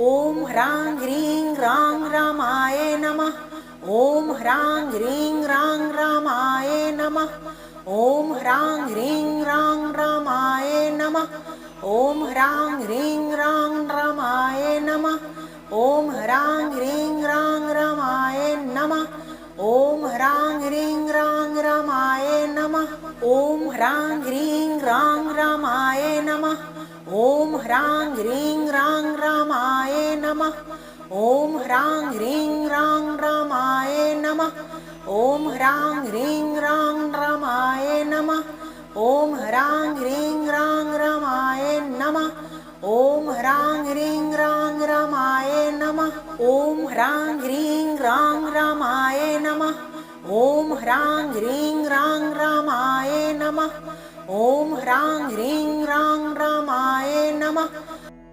ॐ ह्रां ह्रीं ह्रां रामाय नमः। ॐ ह्रां ह्रीं ह्रां रामाय नमः। ॐ ह्रां ह्रीं ह्रां रामाय नमः। ॐ ह्रां ह्रीं ह्रां रामाय नमः। ॐ ह्रां ह्रीं ह्रां रामाय नमः। ॐ ह्रां ह्रीं ह्रां रामाय नमः। ॐ ह्रां ह्रीं ह्रां रामाय नमः। ॐ ह्रां ह्रीं ह्रां रामाय नमः। ॐ ह्रां ह्रीं ह्रां रामाय नमः। ॐ ह्रां ह्रीं ह्रां रामाय नमः। ॐ ह्रां ह्रीं ह्रां रामाय नमः। ॐ ह्रां ह्रीं ह्रां रामाय नमः। ॐ ह्रां ह्रीं ह्रां रामाय नमः। ॐ ह्रां ह्रीं ह्रां रामाय नमः। ॐ ह्रां ह्रीं ह्रां रामाय नमः।